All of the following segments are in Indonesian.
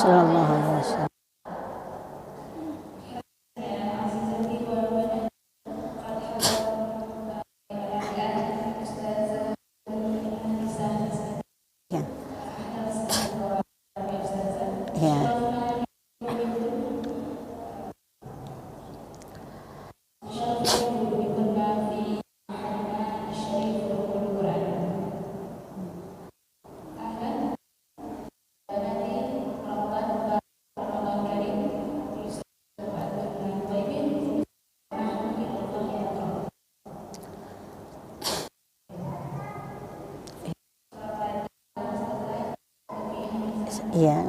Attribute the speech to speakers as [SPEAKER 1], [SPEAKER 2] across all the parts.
[SPEAKER 1] sallallahu alaihi wasallam. Ya. Ya. Ya.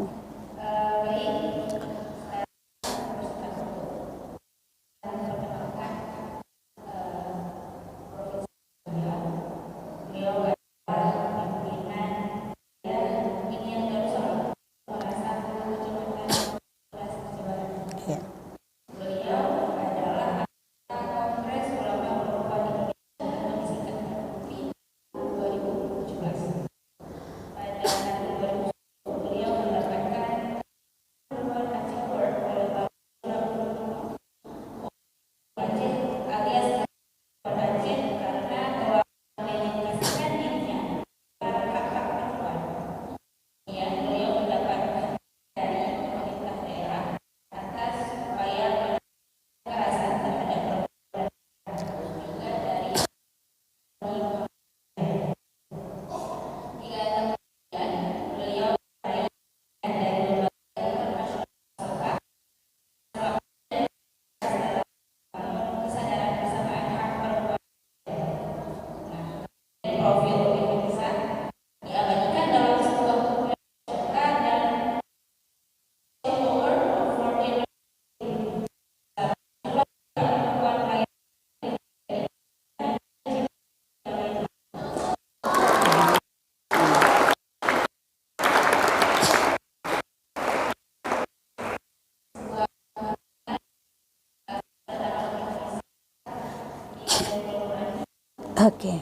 [SPEAKER 1] Oke.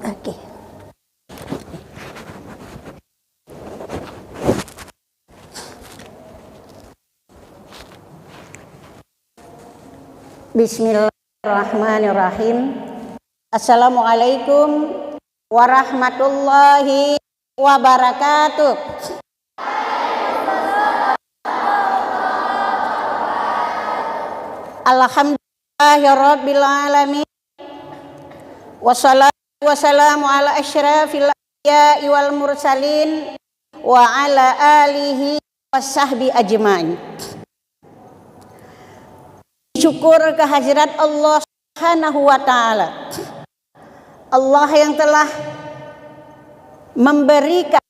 [SPEAKER 1] Oke. Bismillahirrahmanirrahim. Assalamualaikum warahmatullahi wabarakatuh. Alhamdulillahirabbil alamin. Wassalatu wassalamu ala asyrafil anbiya'i wal mursalin wa ala alihi wasahbi ajmain. Syukur kehadirat Allah Subhanahu wa taala. Allah yang telah memberikan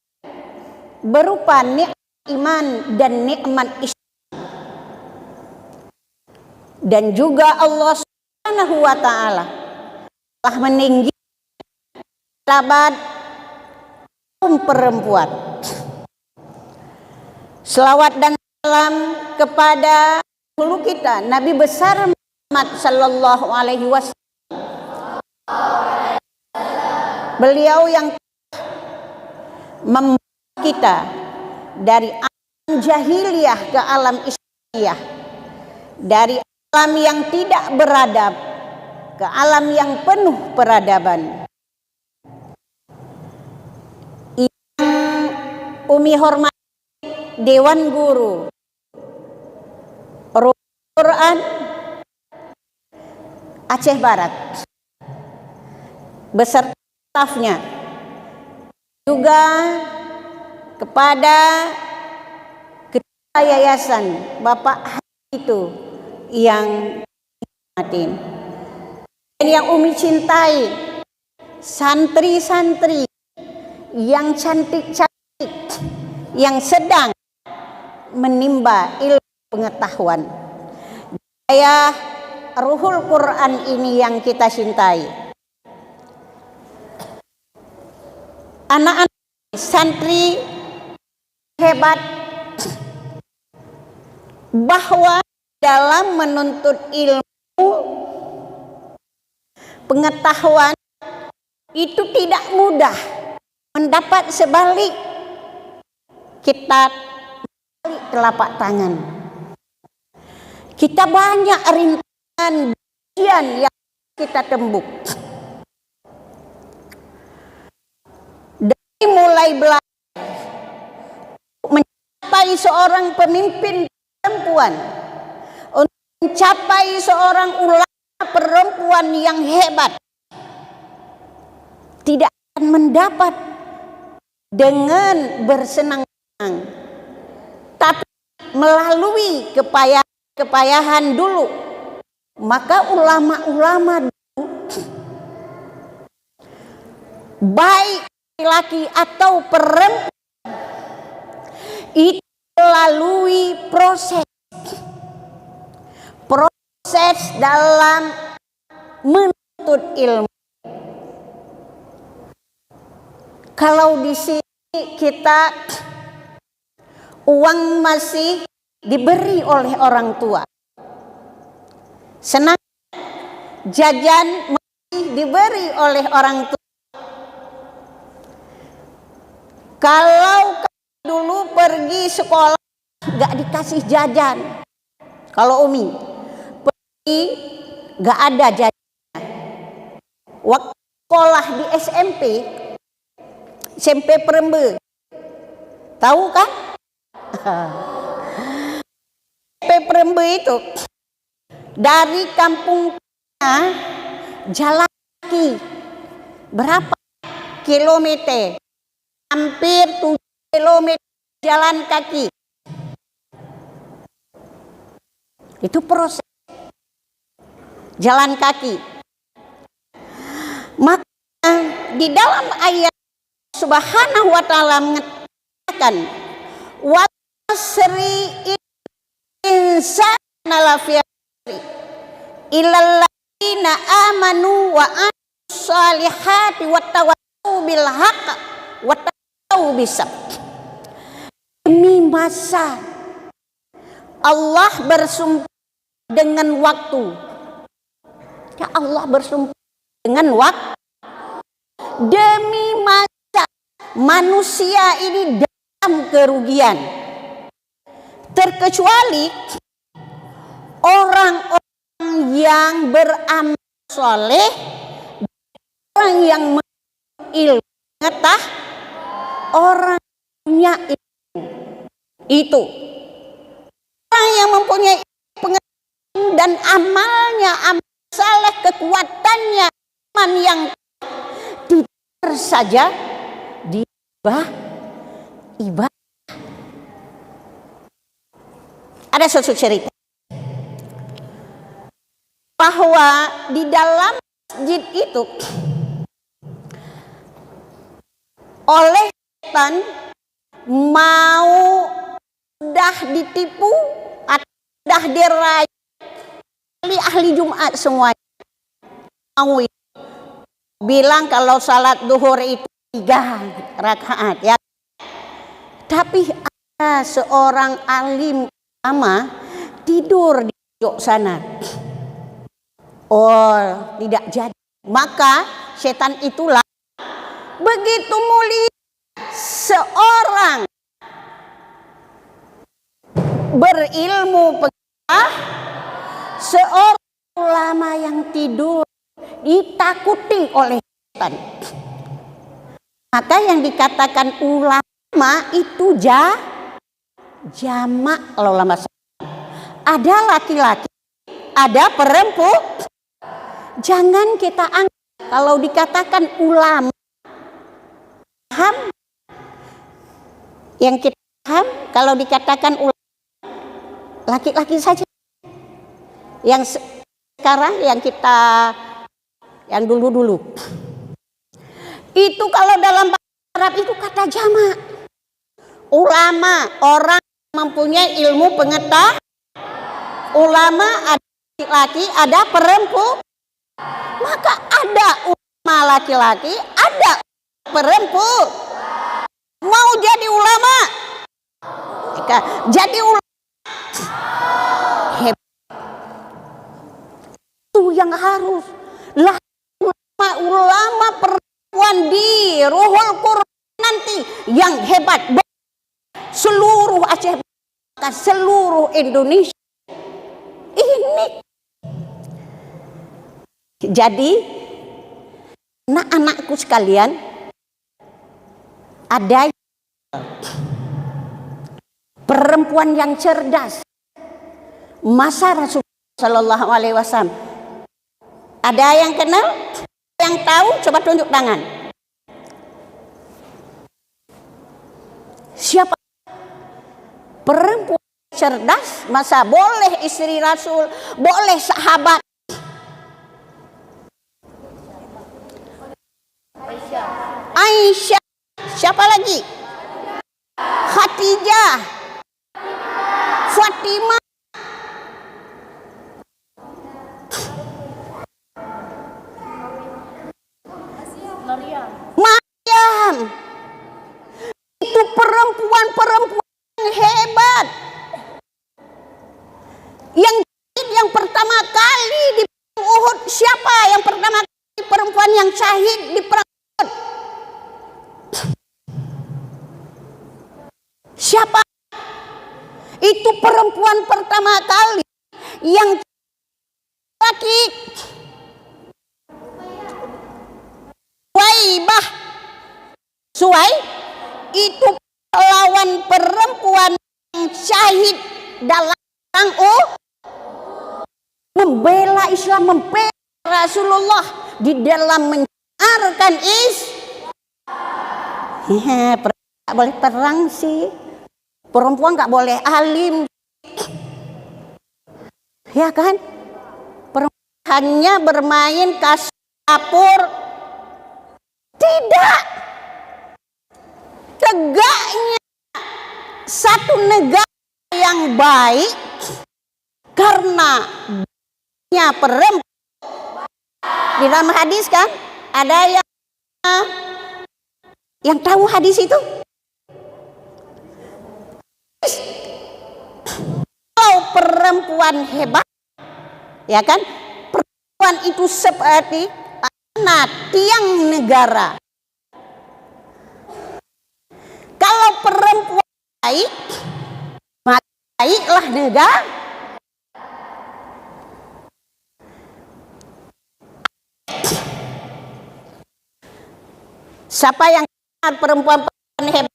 [SPEAKER 1] berupa nikmat iman dan nikmat Islam. Dan juga Allah Subhanahu wa taala telah meninggikan martabat kaum perempuan. Selawat dan salam kepada guru kita Nabi besar Muhammad sallallahu alaihi wasallam. Beliau yang membawa kita dari alam jahiliyah ke alam Islamiyah, dari alam yang tidak beradab ke alam yang penuh peradaban. Yang Umi hormati Dewan Guru Quran Aceh Barat beserta stafnya, juga kepada ketua yayasan Bapak itu yang nikmatin dan yang Umi cintai, santri-santri yang cantik-cantik yang sedang menimba ilmu pengetahuan. Daya Ruhul Quran ini yang kita cintai. Anak-anak santri hebat, bahwa dalam menuntut ilmu pengetahuan itu tidak mudah mendapat sebalik kita balik telapak tangan. Kita banyak rintangan ujian yang kita tembuk. Dari mulai belajar mencapai seorang pemimpin perempuan, untuk mencapai seorang ulama perempuan yang hebat, tidak akan mendapat dengan bersenang-senang, tapi melalui kepayahan dulu. Maka ulama-ulama dulu, baik laki-laki atau perempuan, itu melalui proses dalam menuntut ilmu. Kalau di sini kita uang masih diberi oleh orang tua, senang jajan masih diberi oleh orang tua. Kalau dulu pergi sekolah gak dikasih jajan, kalau Umi pergi gak ada jajan. Waktu sekolah di SMP Perembe, tahu kan? SMP Perembe itu dari kampung jalan kaki berapa kilometer? Hampir 7 kilometer jalan kaki. Itu proses jalan kaki. Maka di dalam ayat Subhanahu wa ta'ala mengatakan wa asri insana lafi illal ladzina amanu wa amilus solihati wattawassaw bil haqq wattawassaw bis sabr. Demi masa Allah bersumpah dengan waktu. Ya Allah bersumpah dengan waktu. Demi masa manusia ini dalam kerugian, terkecuali orang-orang yang beramal soleh, orang yang berilmu, orang punya ilmu. Itu orang yang mempunyai pengetahuan dan amalnya, amal saleh, kekuatannya, iman yang tidak saja di ibadah. Ada suatu cerita bahwa di dalam masjid itu oleh setan mau sudah ditipu atau sudah dirayu ahli Jumat semuanya, mau bilang kalau salat duhur itu 3 rakaat ya. Tapi ada seorang alim ulama tidur di pojok sana. Oh, tidak jadi. Maka setan itulah begitu mulia seorang berilmu pengetahuan, seorang ulama yang tidur ditakuti oleh setan. Maka yang dikatakan ulama itu jamak ulama. Ada laki-laki, ada perempuan. Jangan kita anggap kalau dikatakan ulama, paham? Yang kita paham kalau dikatakan ulama laki-laki saja. Yang sekarang yang dulu-dulu. Itu kalau dalam bahasa Arab itu kata jamak. Ulama, orang mempunyai ilmu pengetahuan. Ulama ada laki-laki, ada perempuan. Maka ada ulama laki-laki, ada perempuan. Mau jadi ulama? Jadi ulama. Hebat. Itu yang harus ulama perempuan di Ruhul Quran nanti yang hebat, seluruh Aceh, seluruh Indonesia. Ini jadi anak-anakku sekalian, ada perempuan yang cerdas masa Rasulullah Shallallahu Alaihi Wasallam. Ada yang kenal, yang tahu, coba tunjuk tangan. Siapa perempuan cerdas masa boleh istri Rasul, boleh sahabat? Aisyah. Siapa lagi? Khadijah, Fatimah, Maryam. Itu perempuan-perempuan yang hebat, yang pertama kali di perang Uhud. Siapa yang pertama kali perempuan yang syahid di perang Uhud? Siapa? Itu perempuan pertama kali yang laki. Suwai itu lawan perempuan yang syahid dalam perang membela Islam, membela Rasulullah di dalam menyiarkan nggak boleh perang sih. Perempuan nggak boleh alim, ya kan? Perempuan hanya bermain kasur, tidak. Tegaknya satu negara yang baik karena perempuan. Di dalam hadis kan ada yang tahu hadis itu. Kalau perempuan hebat, ya kan, perempuan itu seperti anak tiang negara. Kalau perempuan baik, maka baiklah negara. Siapa yang perempuan hebat?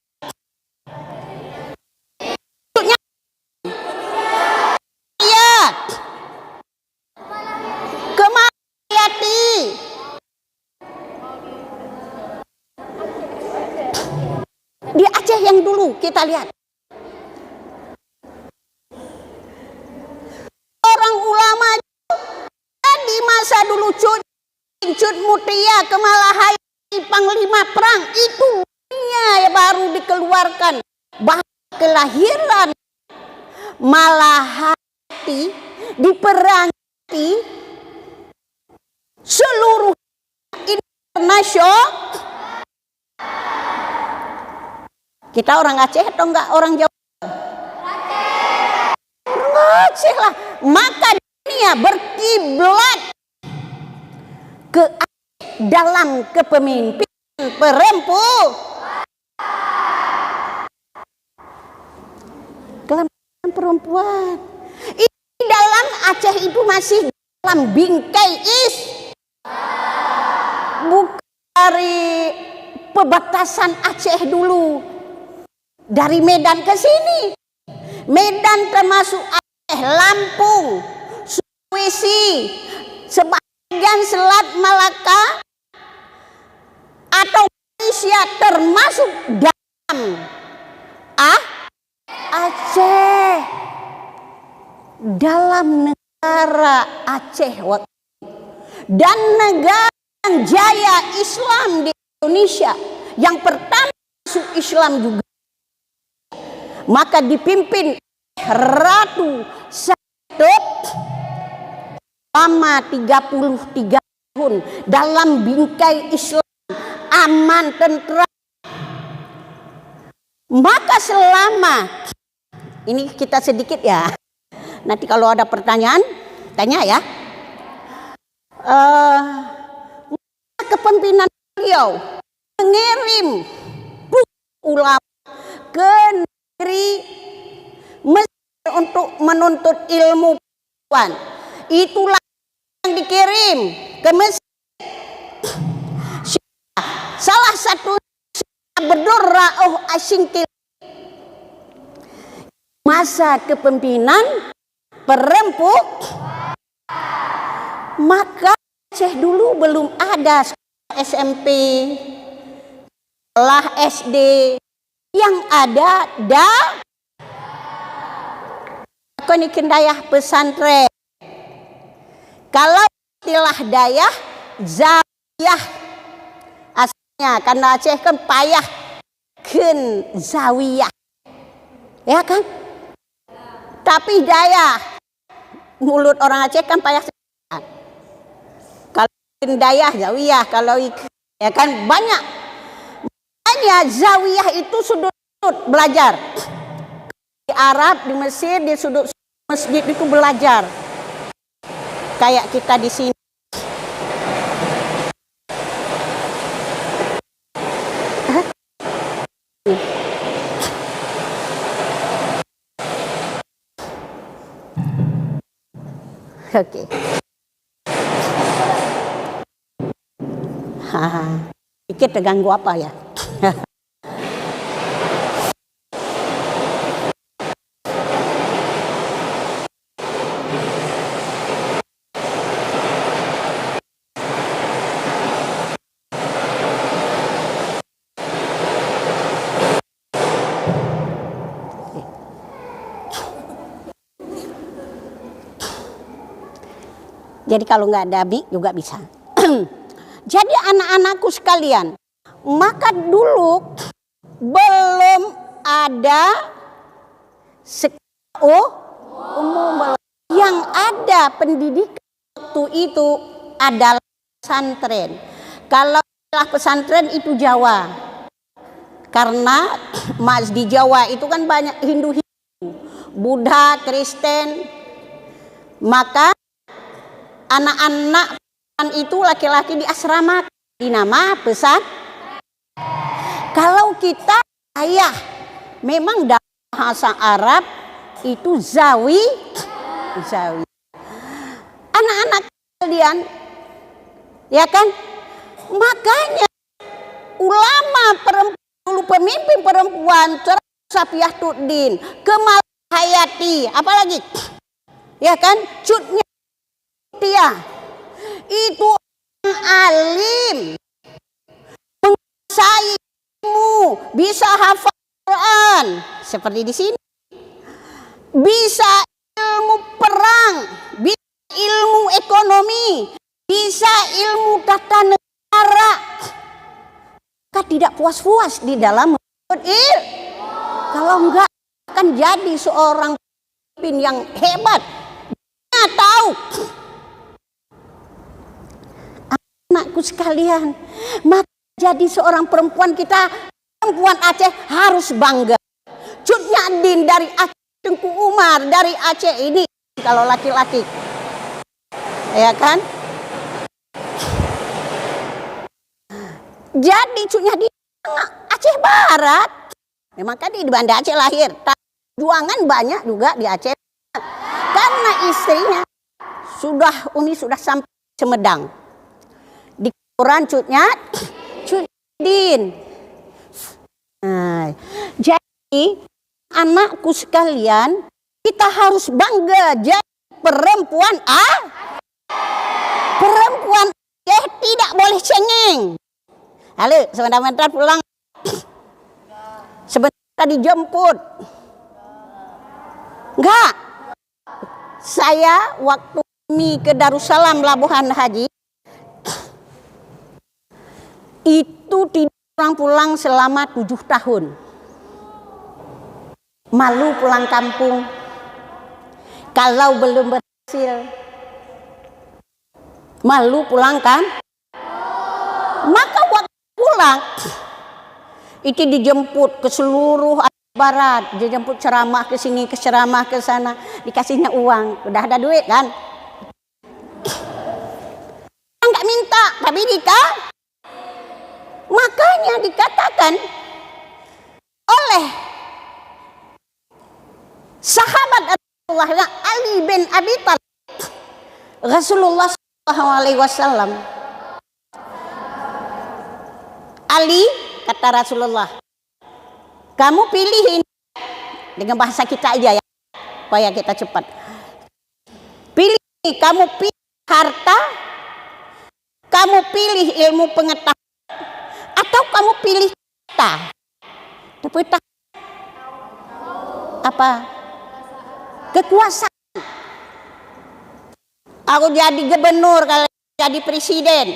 [SPEAKER 1] Di Aceh yang dulu kita lihat, orang ulama di masa dulu Cut Mutia Kemalahay Panglima Perang itu dunia baru dikeluarkan, bahkan kelahiran Malahati diperangi seluruh internasional. Kita orang Aceh atau enggak orang Jawa? Orang Aceh lah. Maka dunia berkiblat ke Aceh dalam kepemimpinan perempuan. Ini dalam Aceh itu masih dalam bingkai bukan dari perbatasan Aceh dulu. Dari Medan ke sini, Medan termasuk Aceh, Lampung, Sulawesi, sebagian Selat Malaka atau Malaysia termasuk dalam Aceh, dalam negara Aceh dan negara jaya Islam di Indonesia yang pertama masuk Islam juga. Maka dipimpin Ratu Sadat selama 33 tahun dalam bingkai Islam, aman, tentram. Maka selama ini kita sedikit ya, nanti kalau ada pertanyaan tanya ya. kepemimpinan beliau mengirim ulama ke negeri Mesir untuk menuntut ilmu pengetahuan. Itulah yang dikirim ke Mesir. Salah satu berdurra'uh Asyingkili, masa kepemimpinan perempuan. Maka Aceh dulu belum ada SMP, sekolah SD, yang ada dayah pesantren. Kalau istilah dayah zawiyah asalnya, karena Aceh kan payah ken zawiyah, ya kan? Tapi dayah, mulut orang Aceh kan payah. Kalau dayah zawiyah, kalau ya kan banyak. Makanya zawiyah itu sudut-sudut belajar. Di Arab, di Mesir, di sudut masjid itu belajar. Kayak kita di sini. Oke. Dikit terganggu apa ya? Jadi kalau nggak ada mic juga bisa. Jadi anak-anakku sekalian, maka dulu belum ada sekolah umum. Yang ada pendidikan waktu itu adalah pesantren. Kalau pesantren itu Jawa, karena di Jawa itu kan banyak Hindu, Buddha, Kristen. Maka anak-anak itu laki-laki di asrama dinama pesan. Kalau kita ayah memang dalam bahasa Arab itu zawi. Anak-anak kalian, ya kan? Makanya ulama perempuan dulu, pemimpin perempuan, Safiyyatuddin, Kemal Hayati, apalagi, ya kan? Cutnya dia itu alim, menguasai ilmu, bisa hafal Quran seperti di sini, bisa ilmu perang, bisa ilmu ekonomi, bisa ilmu tata negara. Maka tidak puas-puas di dalam ilmu. Kalau enggak akan jadi seorang pemimpin yang hebat. Dia tahu. Anakku sekalian, maka jadi seorang perempuan, kita perempuan Aceh harus bangga. Cut Nyahdin dari Aceh, Tengku Umar dari Aceh ini kalau laki-laki, ya kan? Jadi Cut Nyahdin Aceh Barat, memang kan di Banda Aceh lahir. Juangan banyak juga di Aceh, karena istrinya sudah sampai Semedang. Di Quran Cut Nyahdin. Nah, jadi anakku sekalian, kita harus bangga jadi perempuan perempuan tidak boleh cengeng. Halo, sebentar pulang. Sebentar dijemput. Enggak. Saya waktu ke Darussalam Labuhan Haji itu tidak pulang selama 7 tahun. Malu pulang kampung kalau belum berhasil. Malu pulang kan? Maka waktu pulang itu dijemput ke seluruh Barat, dijemput ceramah ke sini, ke ceramah ke sana, dikasihnya uang, udah ada duit kan? Enggak minta, tapi Makanya dikatakan oleh sahabat Rasulullah Ali bin Abi Thalib, Rasulullah SAW, Ali, kata Rasulullah, kamu pilih ini, dengan bahasa kita aja ya, supaya kita cepat. Pilih, kamu pilih harta, kamu pilih ilmu pengetahuan, atau kamu pilih tahta. Apa? Kekuasaan. Aku jadi gubernur, kalau jadi presiden.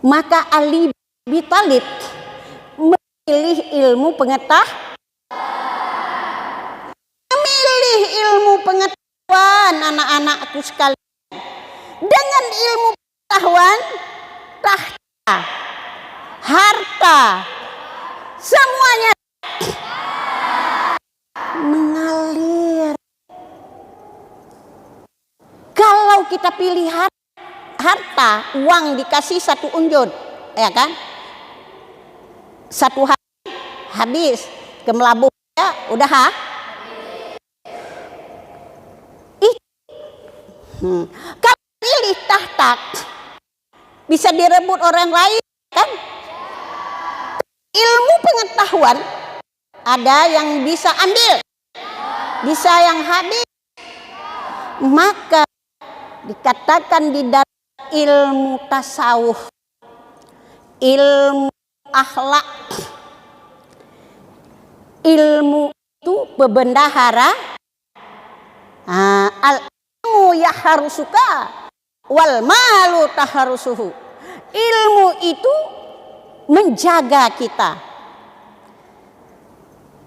[SPEAKER 1] Maka Ali bin Abi Thalib memilih ilmu pengetahuan. Memilih ilmu pengetahuan, anak-anakku sekalian. Dengan ilmu pengetahuan, tahta, harta, semuanya mengalir. Kalau kita pilih harta, uang dikasih 1 unjut, ya kan? 1 hari habis, ke Melabuh ya, udah ha? Kalau pilih tahta, bisa direbut orang lain, kan? Ilmu pengetahuan ada yang bisa ambil, bisa yang habis. Maka dikatakan di dalam ilmu tasawuf, ilmu akhlak, ilmu itu bebendahara, al-ilmu yaharusuka wal malu taharusuhu. Ilmu itu menjaga kita.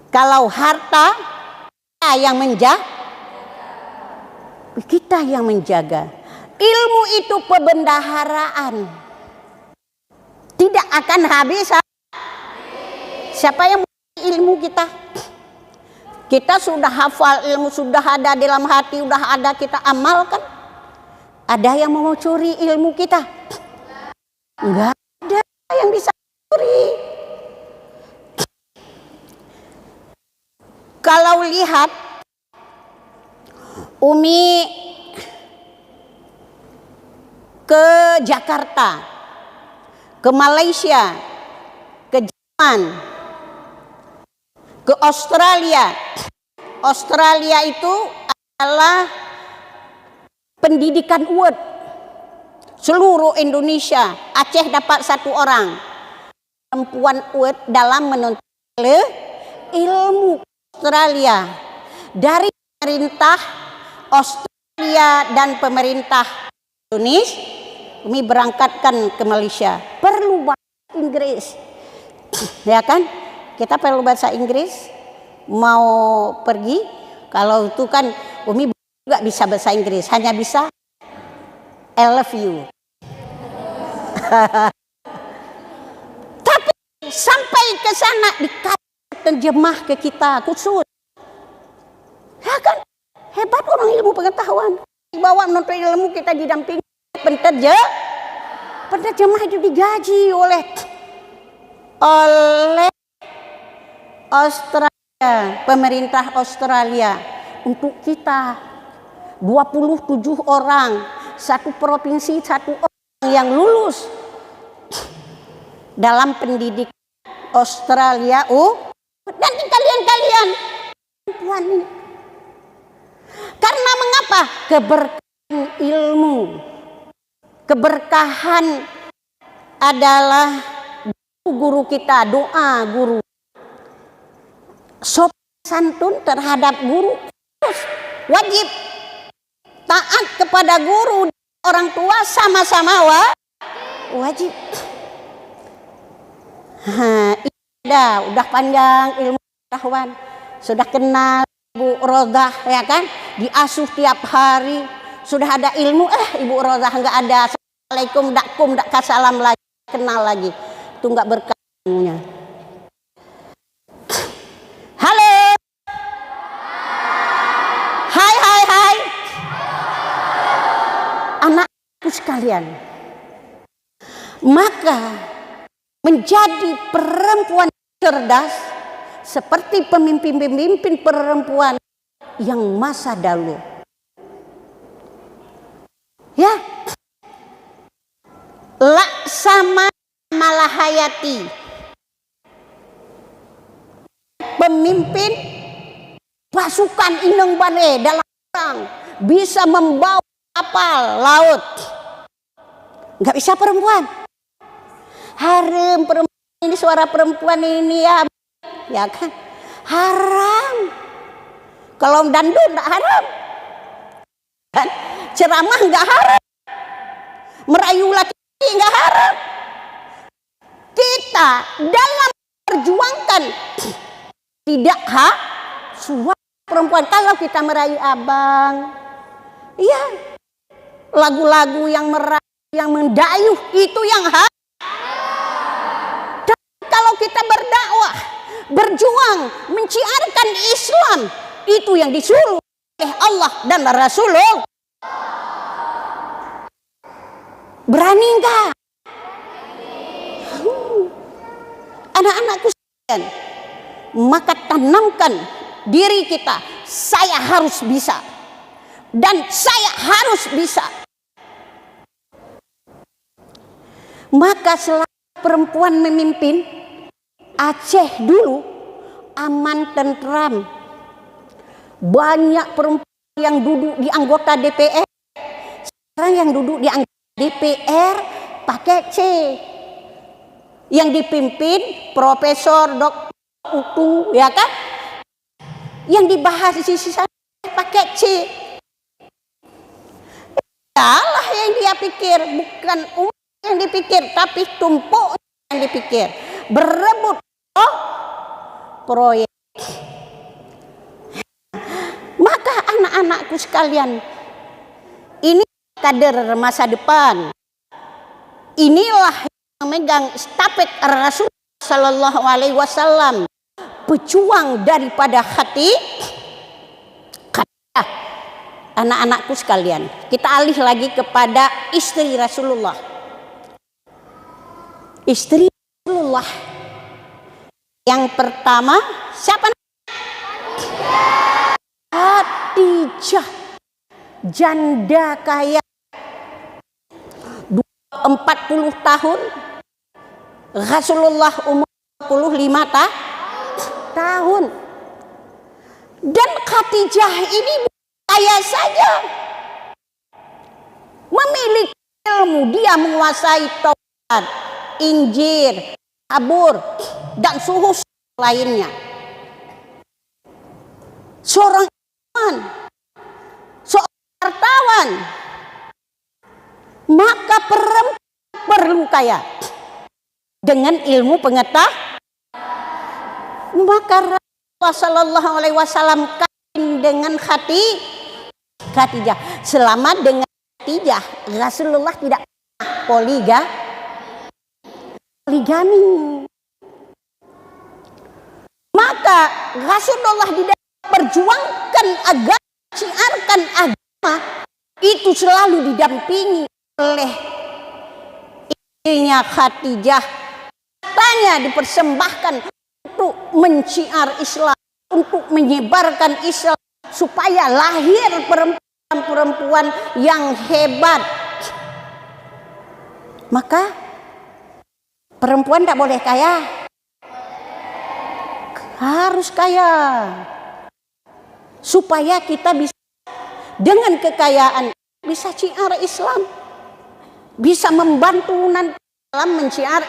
[SPEAKER 1] Kalau harta yang menjaga, kita yang menjaga. Ilmu itu pebendaharaan, tidak akan habis. Siapa yang punya ilmu kita? Kita sudah hafal ilmu, sudah ada dalam hati, sudah ada, kita amalkan. Ada yang mau curi ilmu kita? Enggak ada yang bisa curi. Kalau lihat Umi ke Jakarta, ke Malaysia, ke Jerman, ke Australia. Australia itu adalah pendidikan UED seluruh Indonesia. Aceh dapat 1 orang perempuan UED dalam menuntut ilmu. Australia, dari pemerintah Australia dan pemerintah Indonesia, kami berangkatkan ke Malaysia. Perlu bahasa Inggris, ya kan? Kita perlu bahasa Inggris mau pergi. Kalau itu kan Umi juga bisa bahasa Inggris, hanya bisa I love you. Tapi sampai ke sana dikasih terjemah ke kita khusus, ya kan? Hebat orang ilmu pengetahuan. Dibawa menuntut ilmu, kita didampingi penterjemah itu digaji oleh Australia, pemerintah Australia. Untuk kita 27 orang, 1 provinsi 1 orang yang lulus dalam pendidikan Australia. Dan kalian perempuan ini, karena mengapa? Keberkahan ilmu, keberkahan adalah guru kita, doa guru, sopan santun terhadap guru, wajib taat kepada guru, orang tua sama-sama wajib. Udah panjang ilmu pengetahuan, sudah kenal Ibu Rodah, ya kan? Diasuh tiap hari, sudah ada ilmu. Ibu Rodah nggak ada, assalamualaikum, dak salam lagi, kenal lagi, itu nggak berkah ilmunya. Halo, hai anakku sekalian. Maka menjadi perempuan cerdas seperti pemimpin-pemimpin perempuan yang masa dahulu. Ya, Laksama Malahayati, pemimpin pasukan Ineng Bane dalam perang, bisa membawa kapal laut. Nggak bisa perempuan. Haram perempuan ini, suara perempuan ini ya kan, haram. Kalau dandu nggak haram, kan? Ceramah nggak haram, merayu laki nggak haram. Kita dalam perjuangkan tidak suara perempuan. Kalau kita merayu abang, iya, lagu-lagu yang merayu, yang mendayuh, itu yang haram. Kalau kita berdakwah, berjuang, menciarkan Islam, itu yang disuruh oleh Allah dan Rasulullah. Berani enggak? Anak-anakku sekalian, maka tanamkan diri kita, saya harus bisa, dan saya harus bisa. Maka selama perempuan memimpin, Aceh dulu aman tentram. Banyak perempuan yang duduk di anggota DPR. Sekarang yang duduk di anggota DPR pakai C. Yang dipimpin Profesor Dr. Utu, ya kan? Yang dibahas di sisi sana pakai C. Salah yang dia pikir, bukan umat yang dipikir, tapi tumpuk yang dipikir. Berebut proyek. Maka anak-anakku sekalian, ini kader masa depan. Inilah yang memegang stafet Rasul Sallallahu Alaihi Wasallam, pejuang daripada hati. Anak-anakku sekalian, kita alih lagi kepada istri Rasulullah. Istri Rasulullah yang pertama siapa? Khadijah, janda kaya, 40 tahun, Rasulullah umur 45 tahun. Dan Khadijah ini kaya saja, memiliki ilmu, dia menguasai Taurat, Injil, Zabur, dan suhu lainnya. Seorang iman, seorang hartawan, maka perempuan perlu kaya dengan ilmu pengetahuan. Maka Rasulullah Sallallahu Alaihi Wasallam kawin dengan Khadijah. Selama dengan Khadijah, Rasulullah tidak poligami. Maka Rasulullah di dalam perjuangkan agama, siarkan agama, itu selalu didampingi oleh istrinya Khadijah. Tanya dipersembahkan untuk menciar Islam, untuk menyebarkan Islam, supaya lahir perempuan-perempuan yang hebat. Maka perempuan tidak boleh kaya, harus kaya, supaya kita bisa dengan kekayaan bisa ciar Islam, bisa membantu nanti dalam menciar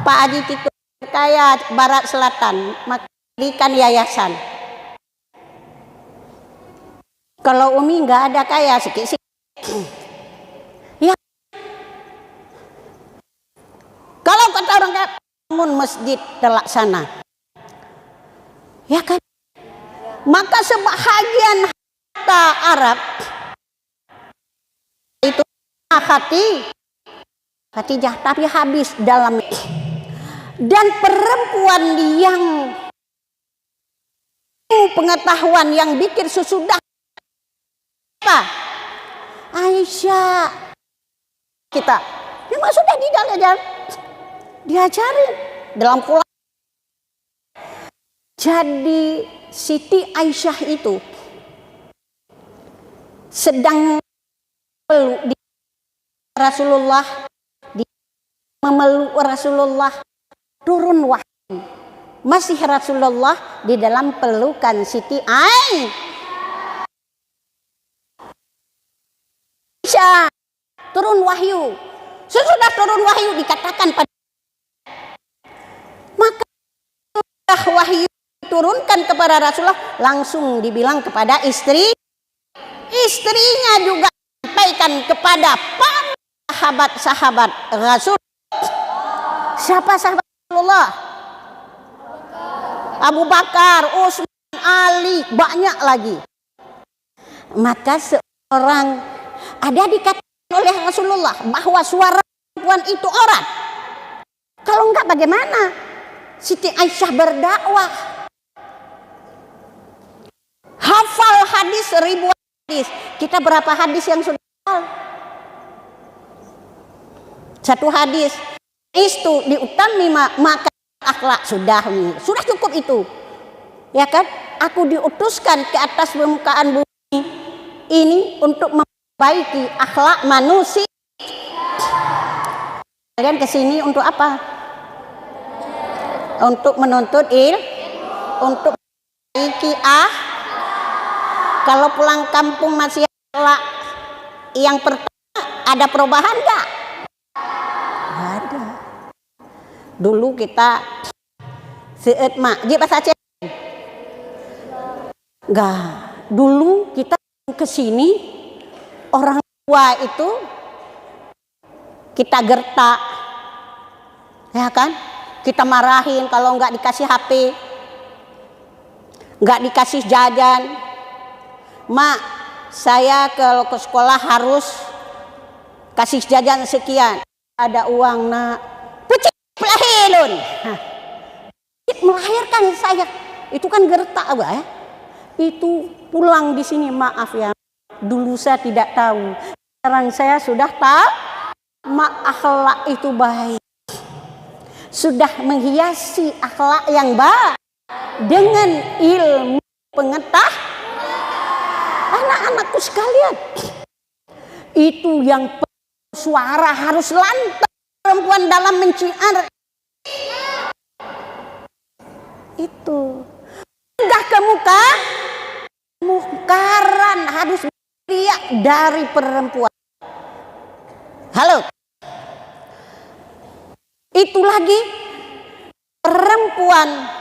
[SPEAKER 1] Pak Haji Tito kaya Barat Selatan, maka dirikan yayasan. Kalau Umi nggak ada kaya, sikit-sikit. Ya. Kalau kata orang kayak bangun masjid terlaksana, ya kan? Maka sebahagian harta Arab itu Khadijah, tapi habis dalam. Dan perempuan yang pengetahuan yang bikin sesudah apa? Aisyah. Kita Semua sudah diajarin dalam Quran. Jadi Siti Aisyah itu sedang memeluk Rasulullah, memeluk Rasulullah, turun wahyu. Masih Rasulullah di dalam pelukan Siti Aisyah. Turun wahyu. Sesudah turun wahyu dikatakan pada, maka wahyu turunkan kepada Rasulullah, langsung dibilang kepada istrinya juga, sampaikan kepada para sahabat-sahabat Rasul. Siapa sahabat Rasulullah? Abu Bakar, Utsman, Ali, banyak lagi. Maka seorang ada dikatakan oleh Rasulullah bahwa suara perempuan itu orang. Kalau enggak bagaimana Siti Aisyah berdakwah? Hafal hadis ribuan hadis. Kita berapa hadis yang sudah hafal? Satu hadis. Itu diutami maka akhlak sudah cukup itu. Ya kan? Aku diutuskan ke atas permukaan bumi ini untuk memperbaiki akhlak manusia. Kalian kesini untuk apa? Untuk menuntut untuk memperbaiki Kalau pulang kampung masih akhlak yang pertama, ada perubahan enggak? Ada. Dulu kita seet mak, dia bahasa Aceh. Enggak. Dulu kita kesini orang tua itu kita gertak, ya kan? Kita marahin kalau enggak dikasih HP, enggak dikasih jajan. Mak, saya kalau ke sekolah harus kasih jajan sekian. Ada uang nak. Pucik lahirun. Melahirkan saya. Itu kan gertak ya. Itu pulang di sini, maaf ya. Dulu saya tidak tahu. Sekarang saya sudah tahu. Akhlak itu baik. Sudah menghiasi akhlak yang baik dengan ilmu pengetahuan. Anak-anakku sekalian, itu yang suara harus lantang perempuan dalam menciar. Itu enggak ke muka, mukaran harus teriak dari perempuan. Halo, itu lagi perempuan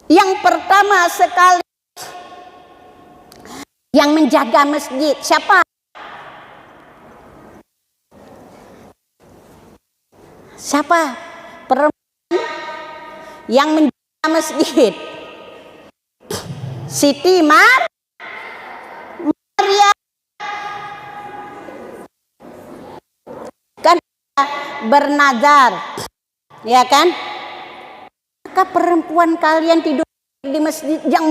[SPEAKER 1] yang pertama sekali yang menjaga masjid. Siapa? Siapa? Perempuan yang menjaga masjid. Siti Maryam. Kan bernazar, ya kan? Maka perempuan kalian tidur di masjid yang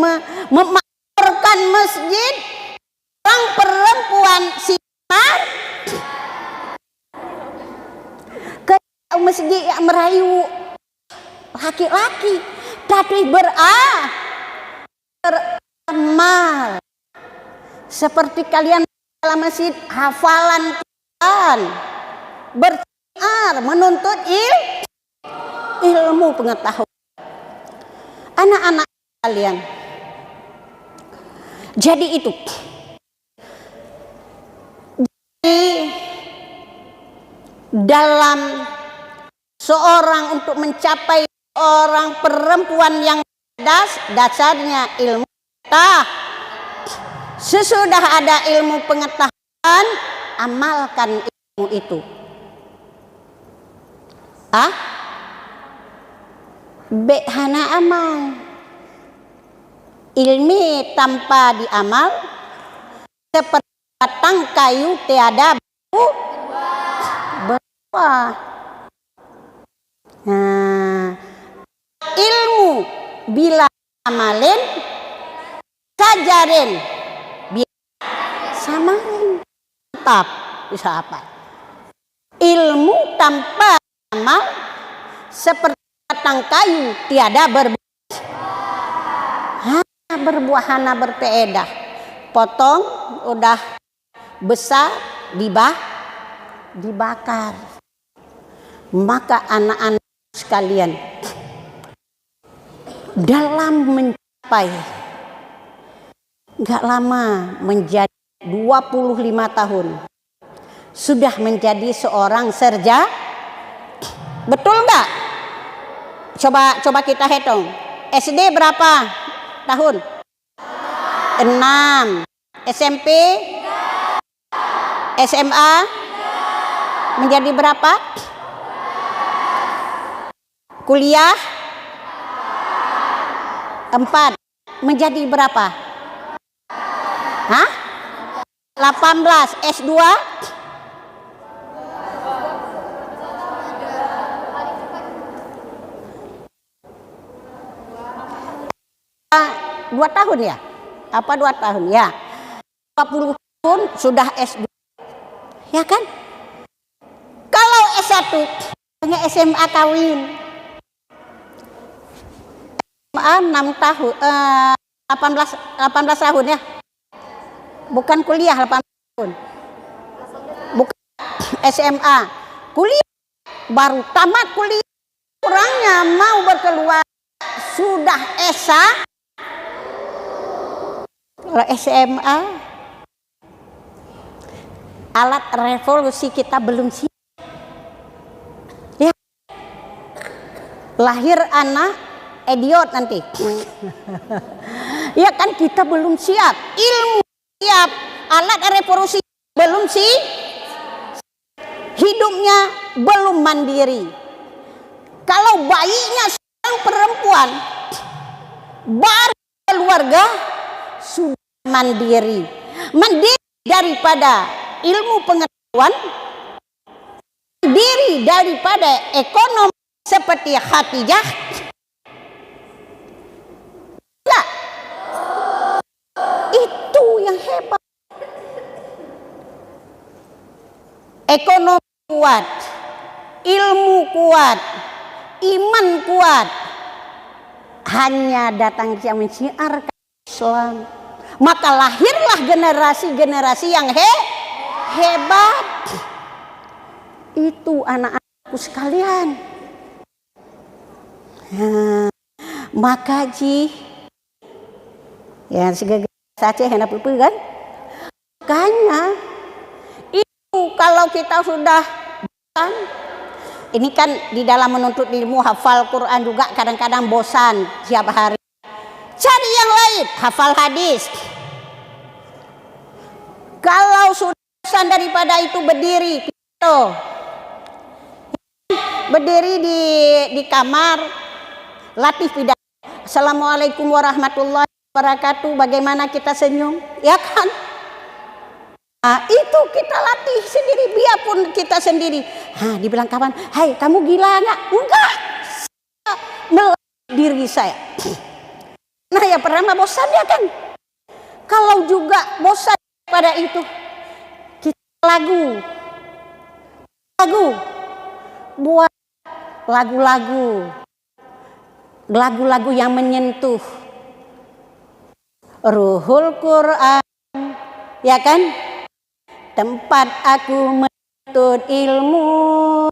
[SPEAKER 1] memakmurkan masjid, orang perempuan simar ke masjid yang merayu laki-laki, tapi beramal seperti kalian dalam masjid, hafalan Quran, bersiar, menuntut ilmu pengetahuan. Anak-anak kalian, jadi itu. Jadi dalam seorang untuk mencapai orang perempuan yang dasarnya ilmu pengetahuan. Sesudah ada ilmu pengetahuan, amalkan ilmu itu. Hana amal. Ilmi tanpa diamal seperti batang kayu tiada berbuah. Nah, ilmu bila amalin sajarin samarin. Mantap. bisa hafal. Ilmu tanpa amal seperti batang kayu tiada berbuah hana berpeedah. Potong udah besar dibakar. Maka anak-anak sekalian, dalam mencapai nggak lama, menjadi 25 tahun sudah menjadi seorang serja. Betul nggak? Coba kita hitung. SD berapa tahun? 6. SMP? SMA? Menjadi berapa? Kuliah? 4. Menjadi berapa? Hah? 18. S2? 2 tahun ya? Apa 2 tahun ya? 20 tahun sudah S2. Ya kan? Kalau S1 hanya SMA kawin. SMA 6 tahun 18 tahun ya. Bukan kuliah 18 tahun. Bukan SMA. Kuliah baru tamat kuliah. Orangnya mau berkeluar sudah S1. Kalau SMA, alat revolusi kita belum siap. Ya. Lahir anak idiot nanti. Ya kan, kita belum siap. Ilmu siap, alat revolusi belum siap. Hidupnya belum mandiri. Kalau bayinya seorang perempuan baru keluarga sudah mandiri daripada ilmu pengetahuan, mandiri daripada ekonomi seperti Khadijah. Enggak. Itu yang hebat. Ekonomi kuat, ilmu kuat, iman kuat, hanya datang yang mensiarkan Islam. Maka lahirlah generasi-generasi yang hebat. Itu anak-anakku sekalian. Nah, maka ya segala saja hendak kan? Makanya itu kalau kita sudah bosan, ini kan di dalam menuntut ilmu hafal Quran juga kadang-kadang bosan tiap hari. Cari yang lain, hafal hadis. Kalau sudah bosan daripada itu berdiri, berdiri di kamar, latih pidato. Assalamualaikum warahmatullahi wabarakatuh. Bagaimana kita senyum, ya kan? Nah, itu kita latih sendiri, biarpun kita sendiri. Dibilang kawan, hai kamu gila nggak? Enggak. Melatih diri saya. Nah ya pernah bosan ya kan? Kalau juga bosan pada itu, kita buat lagu-lagu yang menyentuh ruhul Quran, ya kan? Tempat aku menuntut ilmu,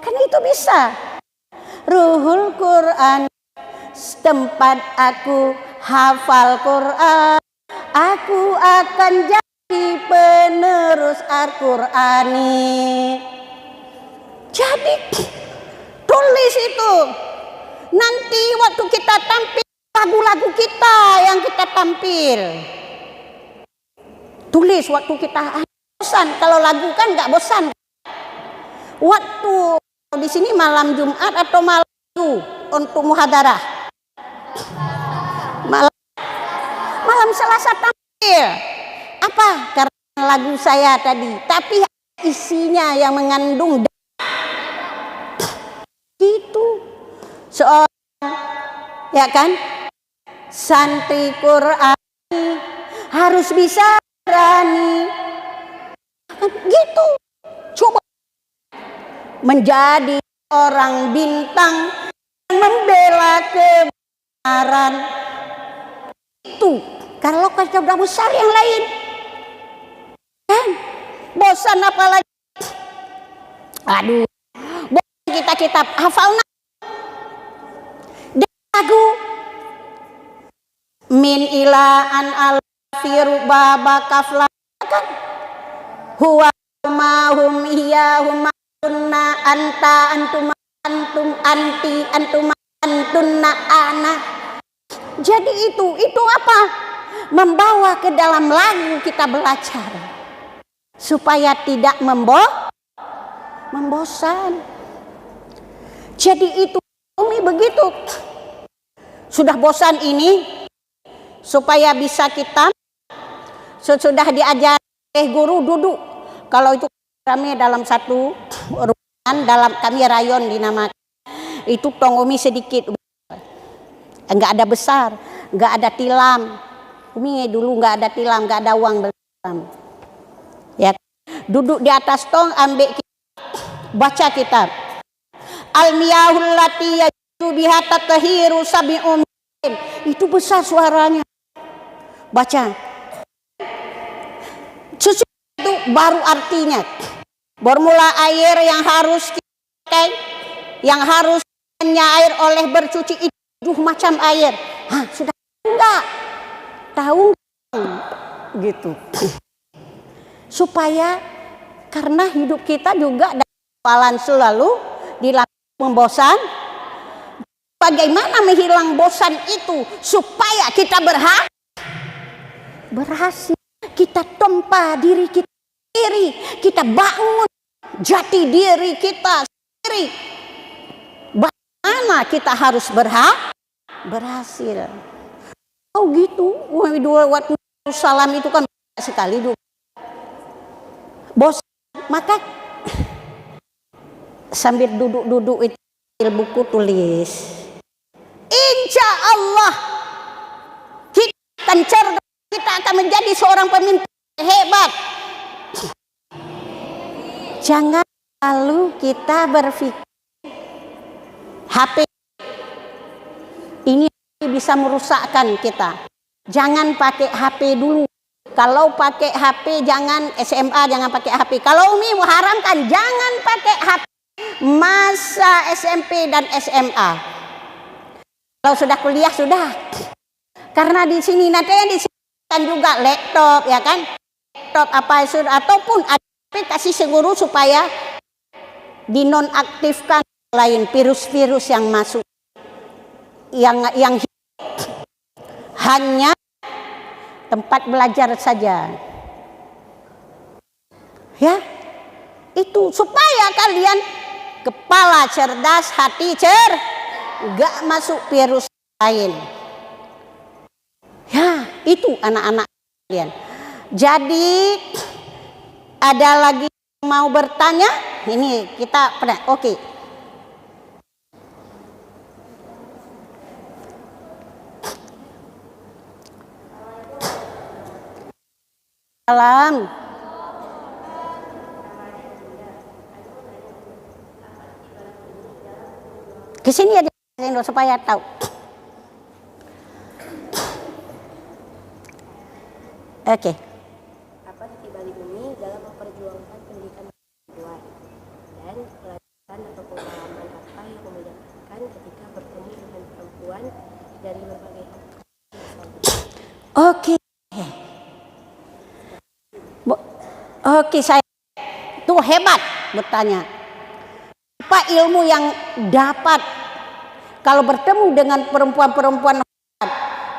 [SPEAKER 1] kan itu bisa. Ruhul Quran, tempat aku hafal Quran, aku akan jadi penerus Al-Qurani. Jadi tulis itu. Nanti waktu kita tampil, lagu-lagu kita yang kita tampil. Tulis waktu kita bosan. Kalau lagu kan nggak bosan. Waktu di sini malam Jumat atau malam Minggu untuk muhadarah. Malam Selasa tampil. Apa? Karena lagu saya tadi. Tapi isinya yang mengandung itu seorang, ya kan, santri Quran harus bisa berani kan gitu. Coba menjadi orang bintang yang membela kebenaran. Itu kalau kita udah besar yang lain kan bosan apalagi. Aduh, bosan kita hafal lagu min ilaan al firu baba kafla kan huwa mahum iyahum tunna anta antum antum anti antum antunna ana. Jadi itu apa? Membawa ke dalam lagu kita belajar supaya tidak membosan. Jadi itu Umi begitu. Sudah bosan ini supaya bisa kita sudah diajar guru duduk. Kalau itu kami dalam satu ruangan dalam kami rayon dinamakan. Itu tong Umi sedikit. Enggak ada besar, enggak ada tilam. Umi dulu enggak ada tilam, enggak ada uang tilam. Ya, duduk di atas tong ambil baca kitab. Al-miyahul lati yajuzu biha tatahiru sabi'um. Itu besar suaranya. Baca. Susu itu baru artinya. Bermula air yang harus kita pakai, yang harus air oleh bercuci itu 7 macam air. Hah, sudah enggak? Tahu gitu. Supaya karena hidup kita juga dalam selalu dilakukan membosan. Bagaimana menghilang bosan itu supaya kita berhasil. Kita tempa diri kita sendiri, kita bangun jati diri kita sendiri. Bagaimana kita harus berhasil. Oh gitu. Waktu salam itu kan sekali dulu. Bosan, maka sambil duduk-duduk itu buku tulis. Insya Allah kita akan cerdas, kita akan menjadi seorang pemimpin hebat. Jangan lalu kita berpikir HP ini bisa merusakkan kita. Jangan pakai HP dulu. Kalau pakai HP jangan SMA, jangan pakai HP. Kalau Umi mengharamkan jangan pakai HP masa SMP dan SMA. Kalau sudah kuliah sudah. Karena di sini nanti yang disediakan juga laptop ya kan. Laptop apa itu ataupun aplikasi seguru supaya dinonaktifkan lain virus-virus yang masuk. Yang hanya tempat belajar saja. Ya. Itu supaya kalian kepala cerdas, hati gak masuk virus lain. Ya, itu anak-anak kalian. Jadi ada lagi yang mau bertanya? Ini kita pernah. Oke. Salam. Kesini ya supaya tahu. Oke.
[SPEAKER 2] Apa ditibali Umi dalam memperjuangkan pendidikan perempuan dan pelajaran atau pengalaman apa yang membedakan ketika bertemu dengan perempuan dari berbagai
[SPEAKER 1] Oke. Oke, saya itu hebat bertanya. Apa ilmu yang dapat kalau bertemu dengan perempuan-perempuan hebat?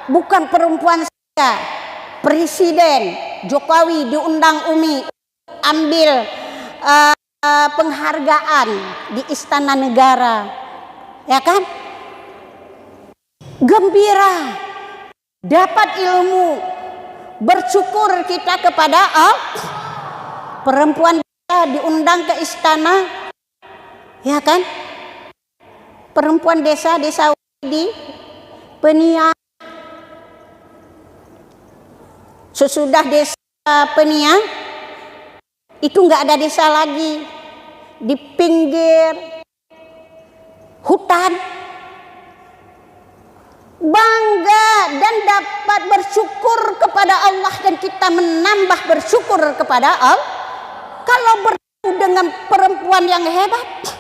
[SPEAKER 1] Bukan perempuan saja. Presiden Jokowi diundang Umi ambil penghargaan di Istana Negara. Ya kan? Gembira. Dapat ilmu. Bersyukur kita kepada perempuan diundang ke istana, ya kan? Perempuan desa di Penia. Sesudah desa Penia, Itu nggak ada desa lagi, di pinggir hutan. Bangga dan dapat bersyukur kepada Allah, dan kita menambah bersyukur kepada Allah kalau bertemu dengan perempuan yang hebat.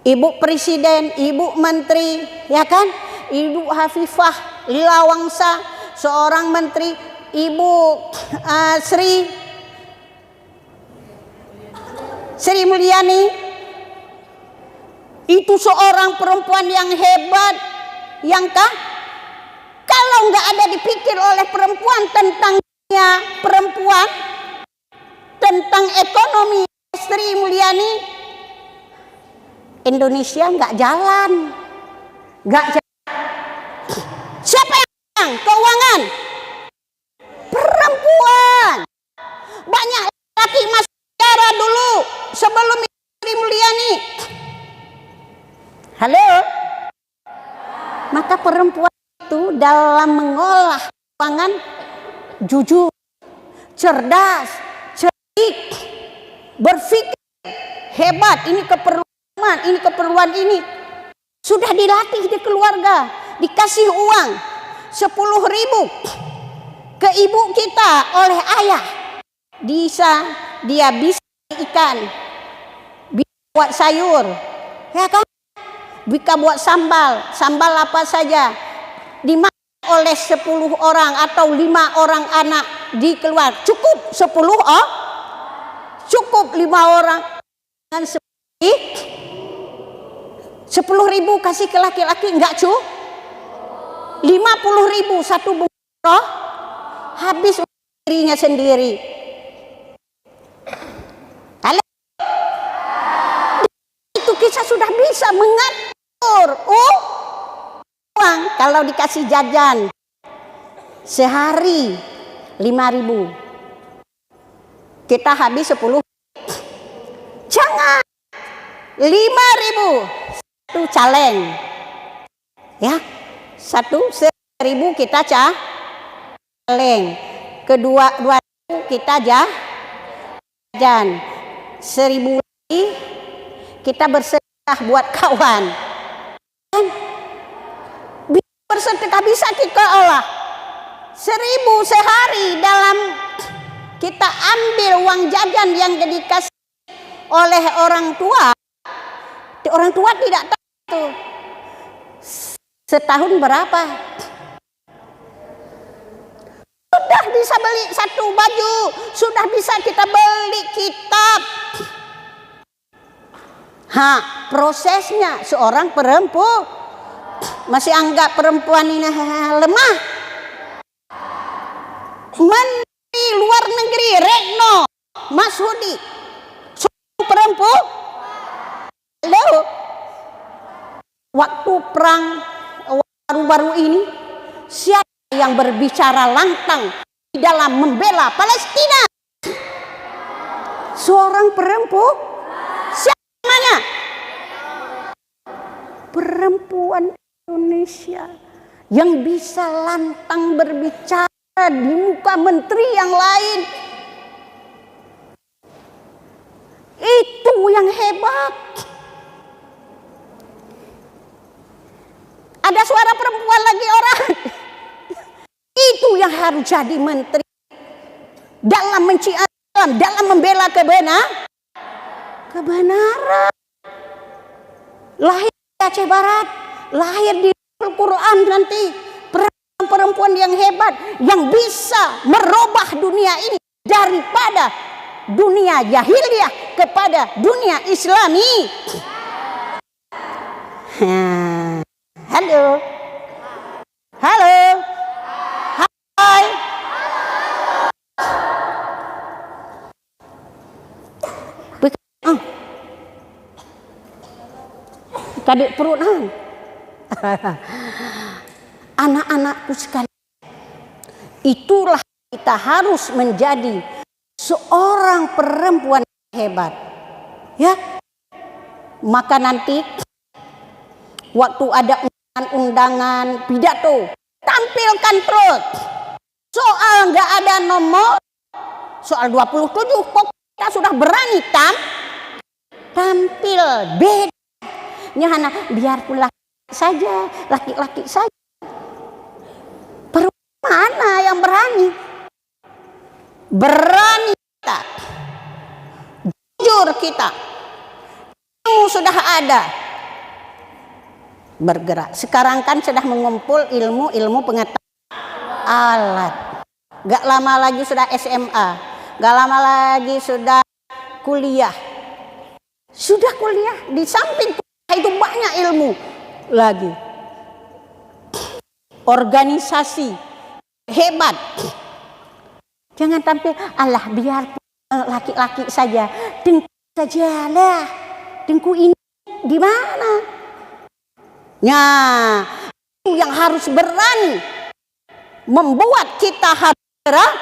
[SPEAKER 1] Ibu Presiden, Ibu Menteri, ya kan? Ibu Hafifah Lilawangsa, seorang menteri, Ibu Sri Mulyani, itu seorang perempuan yang hebat, yang kalau nggak ada dipikir oleh perempuan tentang dunia perempuan, tentang ekonomi Sri Mulyani, Indonesia nggak jalan, nggak jalan. Siapa yang keuangan? Perempuan. Banyak laki masuk penjara dulu sebelum Sri Mulyani. Halo? Maka perempuan itu dalam mengolah keuangan jujur, cerdas, cerdik, berpikir hebat. Ini keperluan ini sudah dilatih di keluarga, dikasih uang 10.000 ke ibu kita oleh ayah, dia bisa ikan, bisa buat sayur, ya kan? Bisa buat sambal apa saja, dimakan oleh 10 orang atau 5 orang anak di keluarga. Cukup 10 cukup 5 orang dengan 10.000 kasih ke laki-laki, enggak cu? 50.000 satu bungkus, habis dirinya sendiri. Kalau itu kita sudah bisa mengatur uang. Kalau dikasih jajan sehari 5.000, kita habis 10. Jangan 5.000 satu caleng, ya, 1.000 kita caleng, kedua 2.000 kita jajan, 1.000 lagi kita bersedekah buat kawan. Bersedekah bisa kita olah 1.000 sehari dalam kita ambil uang jajan yang dikasih oleh orang tua. Orang tua tidak tahu itu setahun berapa. Sudah bisa beli satu baju, sudah bisa kita beli kitab. Prosesnya seorang perempuan masih anggap perempuan ini lemah. Menteri luar negeri Retno Marsudi, perempuan. Lalu waktu perang baru-baru ini, siapa yang berbicara lantang di dalam membela Palestina? Seorang perempuan. Siapa namanya? Perempuan Indonesia yang bisa lantang berbicara di muka menteri yang lain. Itu yang hebat. Ada suara perempuan lagi orang. Itu yang harus jadi menteri dalam dalam membela kebenaran. Lahir di Aceh Barat, lahir di Al-Quran nanti, perempuan yang hebat yang bisa merubah dunia ini daripada dunia jahiliyah kepada dunia Islami. Halo. Hai. Kadik perut anak-anakku sekalian, itulah kita harus menjadi seorang perempuan hebat, ya. Maka nanti waktu ada undangan pidato, tampilkan terus soal nggak ada nomor, soal 27 pokok kita sudah berani tampil beda. Nyahana biarpun laki saja, laki-laki saja. Perempuan mana yang berani? Berani kita, jujur kita, ilmu sudah ada, bergerak. Sekarang kan sudah mengumpul ilmu pengetahuan alat. Gak lama lagi sudah SMA, gak lama lagi sudah kuliah. Sudah kuliah, di samping kuliah itu banyak ilmu lagi. Organisasi hebat. Jangan tampil Allah biar laki-laki saja, dengku saja lah, dengku ini di mana? Nah, itu yang harus berani membuat kita harus bergerak.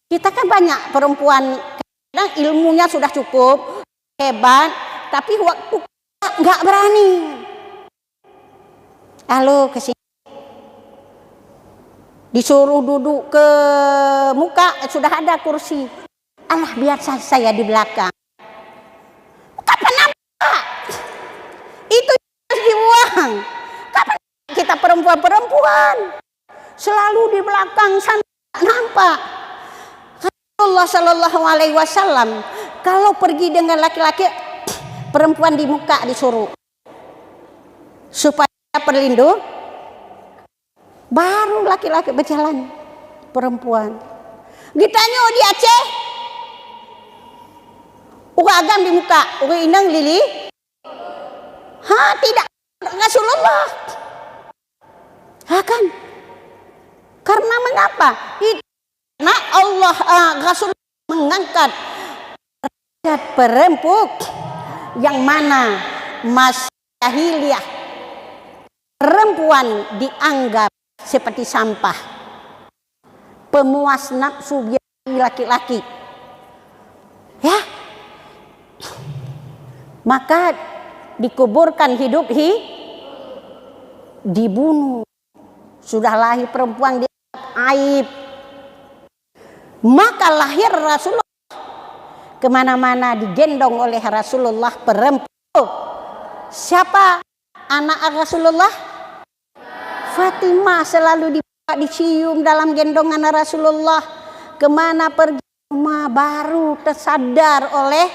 [SPEAKER 1] Kita kan banyak perempuan, kadang ilmunya sudah cukup hebat, tapi waktu nggak berani. Halo ke sini. Disuruh duduk ke muka, sudah ada kursi. Allah biar saya di belakang. Kapan nampak? Itu harus dibuang. Kapan kita perempuan-perempuan selalu di belakang sampai nampak? Rasulullah Shallallahu Alaihi Wasallam kalau pergi dengan laki-laki, perempuan di muka disuruh supaya perlindung. Baru laki-laki berjalan, perempuan. Ditanya di Aceh, uga agam di muka, uga inang lili. Tidak, Rasulullah. Kan? Karena mengapa? Karena Allah Rasulullah mengangkat derajat perempuan yang mana masa jahiliyah perempuan dianggap seperti sampah, pemuas nafsu biolagi laki-laki, ya. Maka dikuburkan hidup dibunuh. Sudah lahir perempuan dianggap aib. Maka lahir Rasulullah, kemana-mana digendong oleh Rasulullah perempuan. Siapa anak Rasulullah? Fatimah selalu dicium dalam gendongan Rasulullah. Kemana pergi rumah baru tersadar oleh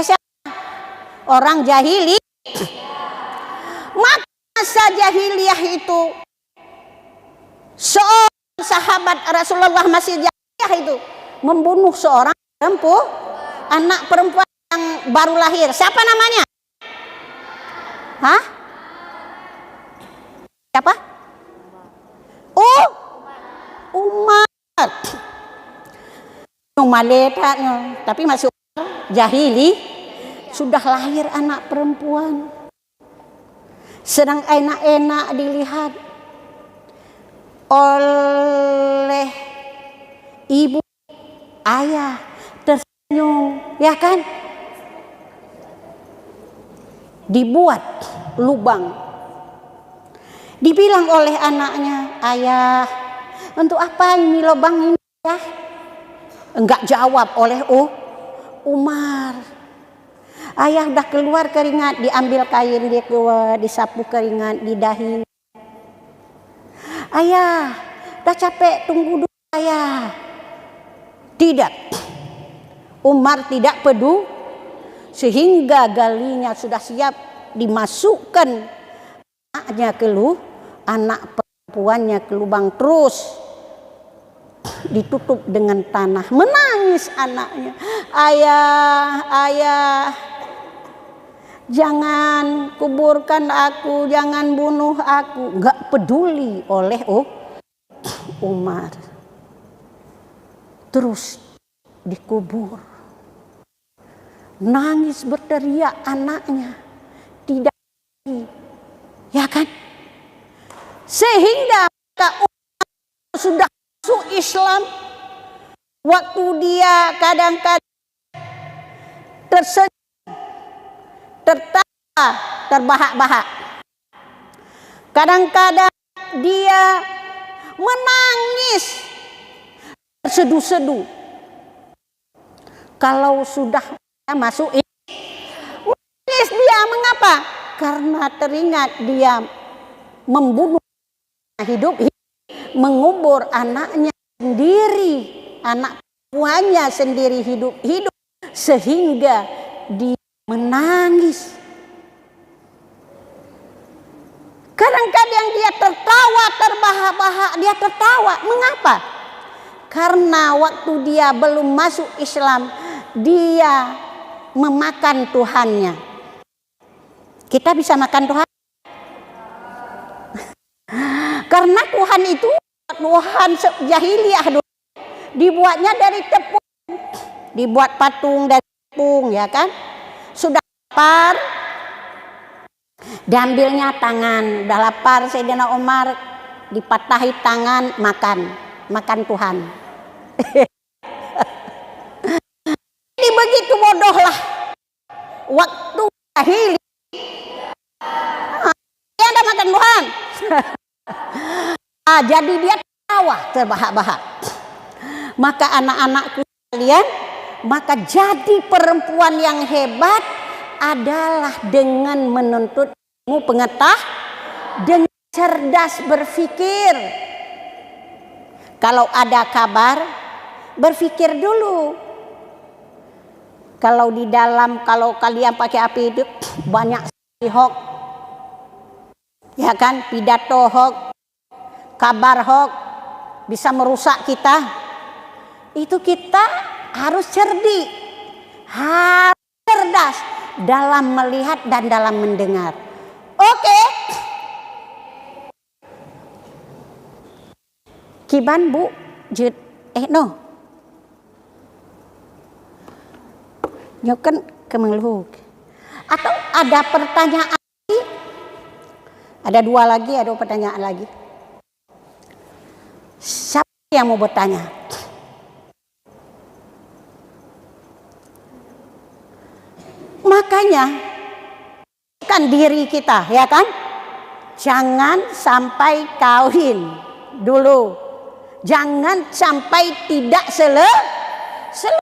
[SPEAKER 1] siapa? Orang jahili. Masa jahiliyah itu seorang sahabat Rasulullah masih jahiliyah itu membunuh seorang perempuan, anak perempuan yang baru lahir. Siapa namanya? Siapa? Umar. Maletanya, tapi masih jahili, sudah lahir anak perempuan. Sedang enak-enak dilihat oleh ibu, ayah, tersenyum, ya kan? Dibuat lubang. Dibilang oleh anaknya, ayah, untuk apa ini lubang ini ya? Enggak jawab oleh Umar. Ayah udah keluar keringat, diambil kain dia keluar, disapu keringat di dahi. Ayah, udah capek, tunggu dulu ayah. Tidak. Umar tidak peduli, sehingga galinya sudah siap dimasukkan anak perempuannya ke lubang, terus ditutup dengan tanah. Menangis anaknya, ayah, jangan kuburkan aku, jangan bunuh aku. Enggak peduli oleh Umar. Terus dikubur. Nangis berteriak anaknya, tidak, ya kan? Sehingga Umar sudah masuk Islam, waktu dia kadang-kadang tersenyum, tertawa, terbahak-bahak. Kadang-kadang dia menangis, terseduh-seduh. Kalau sudah masuk menangis dia. Mengapa? Karena teringat dia membunuh hidup, mengubur anaknya sendiri, anak tuanya sendiri hidup, sehingga dia menangis. Kadang-kadang dia tertawa, terbahak-bahak, dia tertawa. Mengapa? Karena waktu dia belum masuk Islam, dia memakan Tuhannya. Kita bisa makan Tuhan? Karena Tuhan itu Tuhan jahiliyah dulu. Dibuatnya dari tepung. Dibuat patung dari tepung, ya kan? Sudah lapar, diambilnya tangan. Udah lapar, Sayyidina Umar dipatahi tangan, makan Tuhan. Jadi begitu bodohlah waktu jahili. Dia ada makan Tuhan. Jadi dia tawa terbahak-bahak. Maka anak-anakku sekalian, maka jadi perempuan yang hebat adalah dengan menuntut ilmu pengetahuan, dengan cerdas berpikir. Kalau ada kabar, berpikir dulu. Kalau di dalam, kalau kalian pakai api itu banyak hoax, ya kan, pidato hoax, kabar hoax, bisa merusak kita. Itu kita harus cerdik, harus cerdas dalam melihat dan dalam mendengar. Oke. Kiban Bu, jut no. Nyokan kemengluk. Atau ada pertanyaan lagi? Ada 2 lagi, ada pertanyaan lagi. Siapa yang mau bertanya? Makanya kan diri kita, ya kan? Jangan sampai kawin dulu. Jangan sampai tidak selesai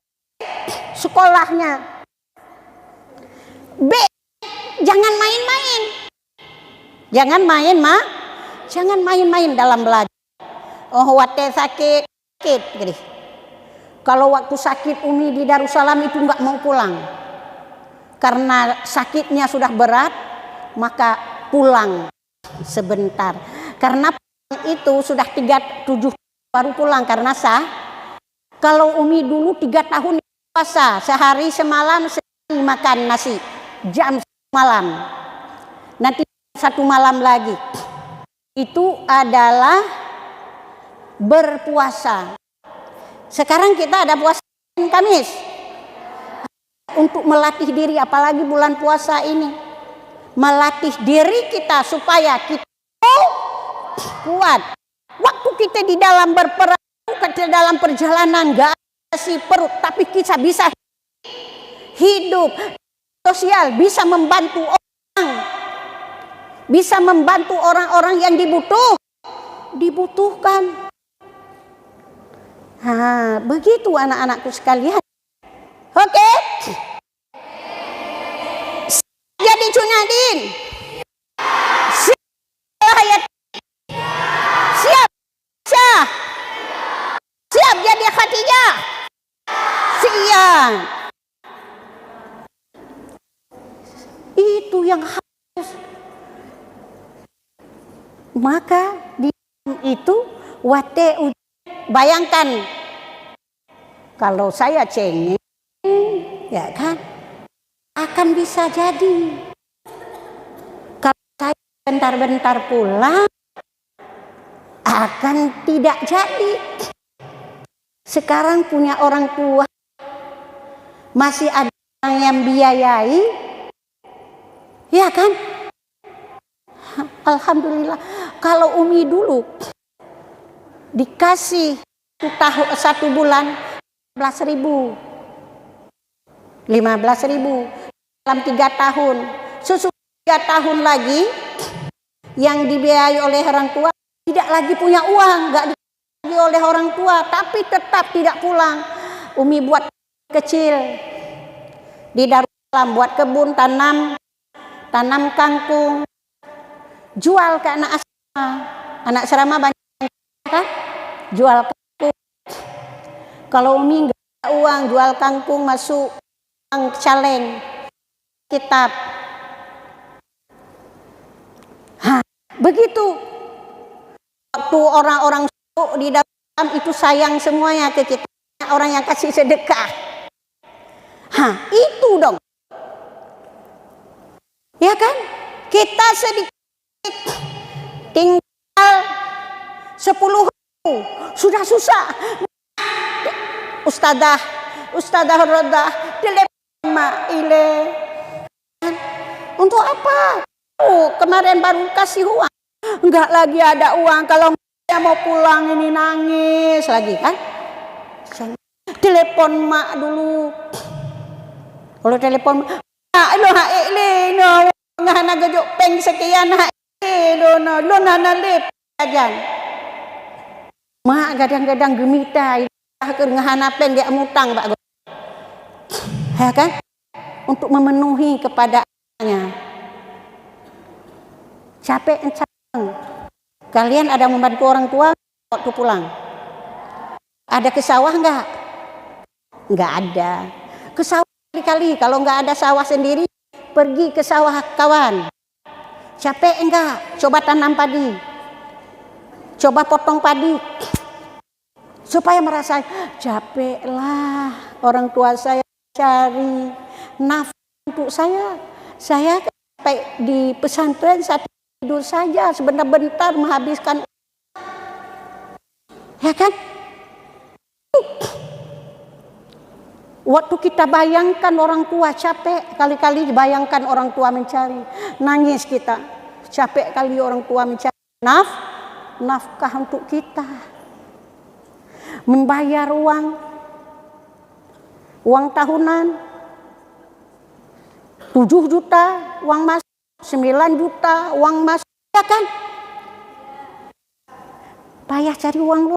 [SPEAKER 1] sekolahnya. B, jangan main-main. Jangan main-main dalam belajar. Oh, wate sakit. Gini. Kalau waktu sakit Umi di Darussalam itu nggak mau pulang. Karena sakitnya sudah berat, maka pulang sebentar. Karena itu sudah 7 baru pulang karena sah. Kalau Umi dulu 3 tahun puasa, sehari semalam sekali makan nasi, jam malam. Nanti 1 malam lagi. Itu adalah berpuasa. Sekarang kita ada puasa Kamis. Untuk melatih diri, apalagi bulan puasa ini. Melatih diri kita supaya kita kuat. Waktu kita di dalam berperang, kita dalam perjalanan gak ada si perut, tapi kita bisa hidup sosial, bisa membantu orang, bisa membantu orang-orang yang dibutuhkan. Nah, begitu anak-anakku sekalian. Oke. Jadi Junadin. Siap jadi Khadijah. Siap. Itu yang harus. Maka di itu wate, bayangkan kalau saya cengeng, ya kan, akan bisa jadi. Kalau saya bentar-bentar pulang, akan tidak jadi. Sekarang punya orang tua, masih ada orang yang biayai, ya kan? Alhamdulillah. Kalau Umi dulu dikasih 1 bulan 15.000 dalam 3 tahun. Susu 3 tahun lagi yang dibiayai oleh orang tua, tidak lagi punya uang, nggak lagi oleh orang tua, tapi tetap tidak pulang. Umi buat kecil di Darussalam buat kebun, tanam kangkung, jual ke anak asrama. Anak asrama banyak kan, jual kangkung. Kalau Umi nggak ada uang, jual kangkung, masuk uang caleng, kitab. Begitu. Waktu orang-orang suku di dalam itu sayang semuanya ke kita, orang yang kasih sedekah. Itu dong. Ya kan? Kita sedikit tinggal 10.000 sudah susah. Ustadzah Rodah telepon mak ile. Untuk apa? Kemarin baru kasih uang. Enggak lagi ada uang. Kalau saya mau pulang ini nangis lagi kan. Telepon mak dulu. Kalau telepon mak, lo ngana gejok peng sekian lo nana lep ajan. Mak kadang-kadang gemita ke ngahana peng dia mutang Pak. Ya kan? Untuk memenuhi kepadanya. Capek. Kalian ada membantu orang tua waktu pulang? Ada ke sawah enggak? Enggak ada. Ke sawah kali-kali, kalau enggak ada sawah sendiri, pergi ke sawah kawan. Capek enggak? Coba tanam padi. Coba potong padi. Supaya merasa capek lah, orang tua saya cari nafkah untuk saya. Saya sampai di pesantren satu tidur saja sebentar-bentar menghabiskan, ya kan? Waktu kita bayangkan orang tua capek, kali-kali bayangkan orang tua mencari, nangis kita. Capek kali orang tua mencari nafkah untuk kita. Membayar uang tahunan 7 juta uang masuk, 9 juta uang masuk, ya kan? Payah cari uang lu.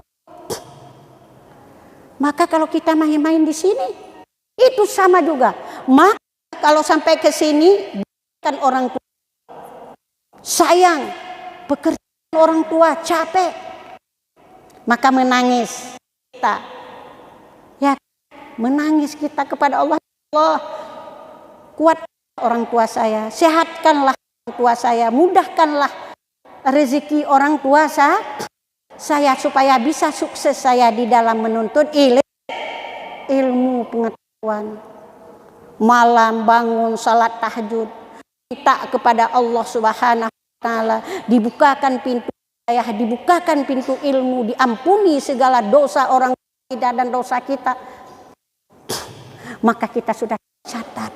[SPEAKER 1] Maka kalau kita main-main di sini, itu sama juga. Maka kalau sampai ke sini, kan orang tua sayang, pekerjaan orang tua capek, maka menangis kita, ya, menangis kita kepada Allah. Allah, kuat orang tua saya, sehatkanlah orang tua saya, mudahkanlah rezeki orang tua saya supaya bisa sukses saya di dalam menuntut ilmu pengetahuan. Malam bangun salat tahajud, minta kepada Allah Subhanahu wa taala dibukakan pintu saya, dibukakan pintu ilmu, diampuni segala dosa orang kita dan dosa kita. Maka kita sudah catat.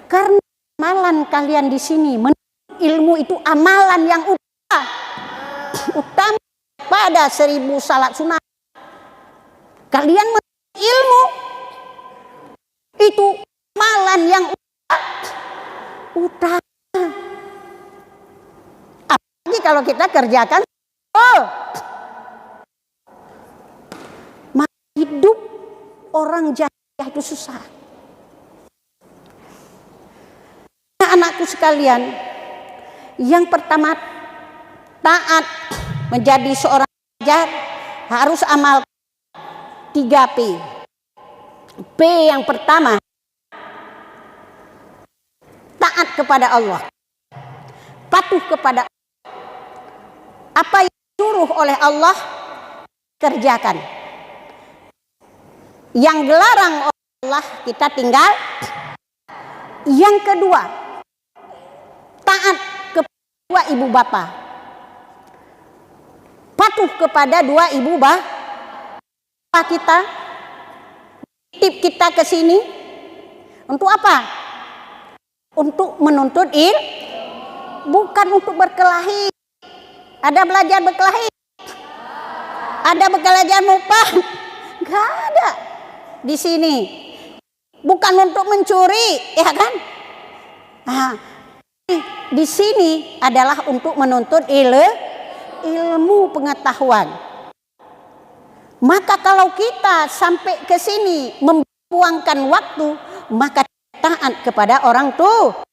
[SPEAKER 1] Karena amalan kalian di sini, ilmu itu amalan yang utama pada 1000 salat sunat. Kalian menuntut ilmu itu amalan yang utama. Apalagi kalau kita kerjakan, maka hidup orang jahiliyah itu susah. Anakku sekalian, yang pertama taat menjadi seorang pelajar harus amal 3P. P yang pertama, taat kepada Allah, patuh kepada Allah. Apa yang disuruh oleh Allah kerjakan, yang dilarang oleh Allah kita tinggal. Yang kedua, taat kepada 2 ibu bapa, patuh kepada 2 ibu bapa kita. Titip kita ke sini untuk apa? Untuk menuntut bukan untuk berkelahi. Ada belajar berkelahi? Ada belajar mupah? Gak ada di sini. Bukan untuk mencuri, ya kan? Di sini adalah untuk menuntut ilmu pengetahuan. Maka kalau kita sampai ke sini membuangkan waktu, maka taat kepada orang tua.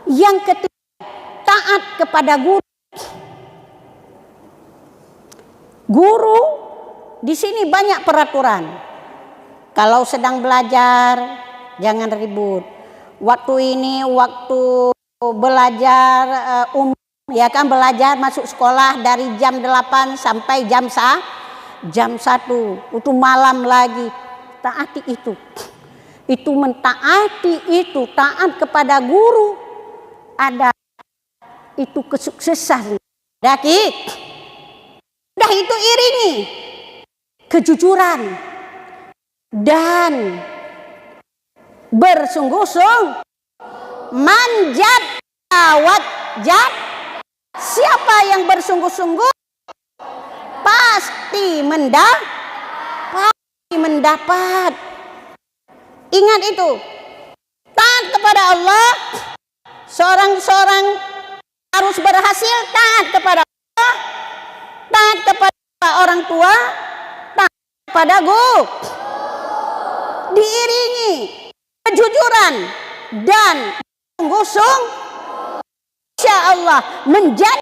[SPEAKER 1] Yang ketiga, taat kepada guru. Guru di sini banyak peraturan. Kalau sedang belajar, jangan ribut. Waktu ini waktu belajar ya kan, belajar masuk sekolah dari jam 8 sampai jam 1 itu malam lagi. Taati itu. Itu mentaati itu, taat kepada guru. Ada itu kesuksesan. Dah itu iringi kejujuran dan bersungguh-sungguh. Manjat wajat. Siapa yang bersungguh-sungguh pasti mendapat. Ingat itu. Taat kepada Allah. Seorang harus berhasil taat kepada Allah, taat kepada orang tua, taat kepada guru. Diiringi kejujuran dan sungguh-sungguh, insya Allah menjadi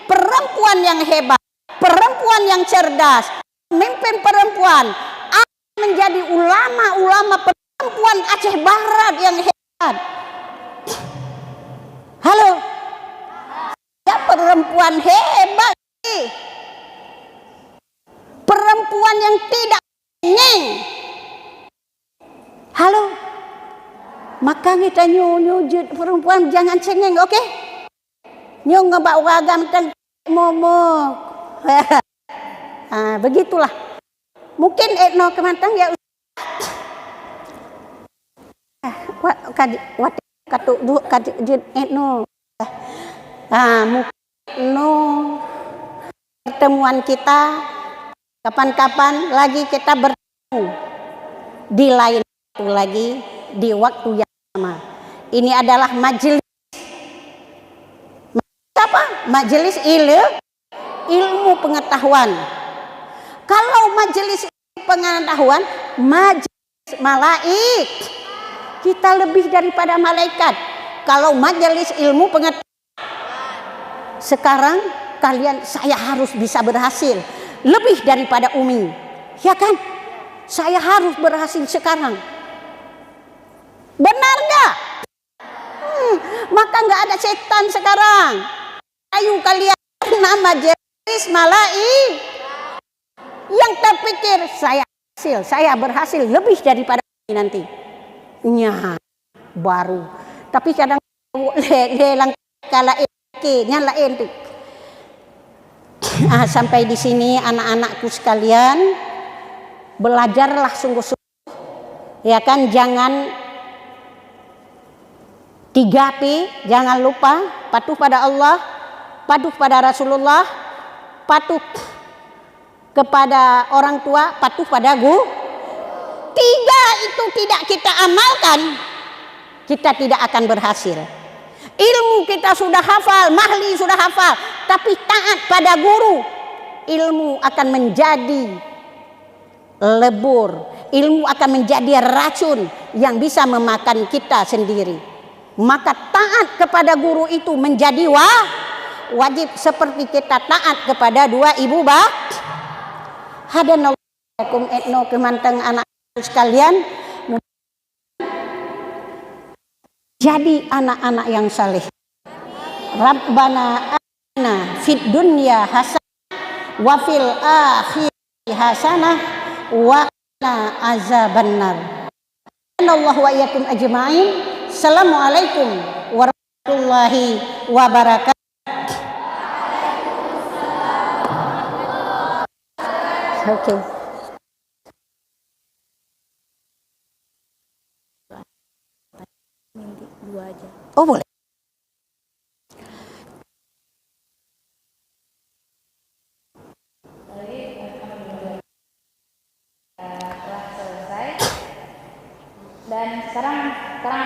[SPEAKER 1] perempuan yang hebat, perempuan yang cerdas, pemimpin perempuan, menjadi ulama-ulama perempuan Aceh Barat yang hebat. Halo, ya perempuan hebat, perempuan yang tidak cengeng. Halo, maka kita nyujud perempuan jangan cengeng, oke? Nyong ngebak wagam dan momok. Begitulah. Mungkin etno kemantang ya. Mungkin pertemuan kita kapan-kapan lagi kita bertemu di lain waktu lagi, di waktu yang sama. Ini adalah majelis apa? Majelis ilmu pengetahuan. Kalau majelis pengetahuan, majelis malaik. Kita lebih daripada malaikat. Kalau majelis ilmu pengetahuan, sekarang kalian, saya harus bisa berhasil lebih daripada Umi, ya kan? Saya harus berhasil sekarang. Benar nggak? Maka nggak ada setan sekarang. Ayo kalian nama majelis malaik yang terpikir saya berhasil lebih daripada Umi nanti. Nya baru, tapi kadang lelang kala nyala entik. Sampai di sini anak-anakku sekalian, belajarlah sungguh-sungguh, ya kan? Jangan 3P, jangan lupa patuh pada Allah, patuh pada Rasulullah, patuh kepada orang tua, patuh pada guru. 3 itu tidak kita amalkan, kita tidak akan berhasil. Ilmu kita sudah hafal, mahli sudah hafal, tapi taat pada guru, ilmu akan menjadi lebur, ilmu akan menjadi racun yang bisa memakan kita sendiri. Maka taat kepada guru itu menjadi wajib, seperti kita taat kepada 2 ibu bapa. Hadanallahu etno kemanteng anak sekalian, jadi anak-anak yang saleh. Rabbana atina fid dunya hasanah wa fil akhirati hasanah wa qina azabannar. Anallahu wa iyyakum ajma'in. Assalamualaikum warahmatullahi wabarakatuh. Okay. Oh boleh.
[SPEAKER 3] Telah selesai. Dan sekarang apa?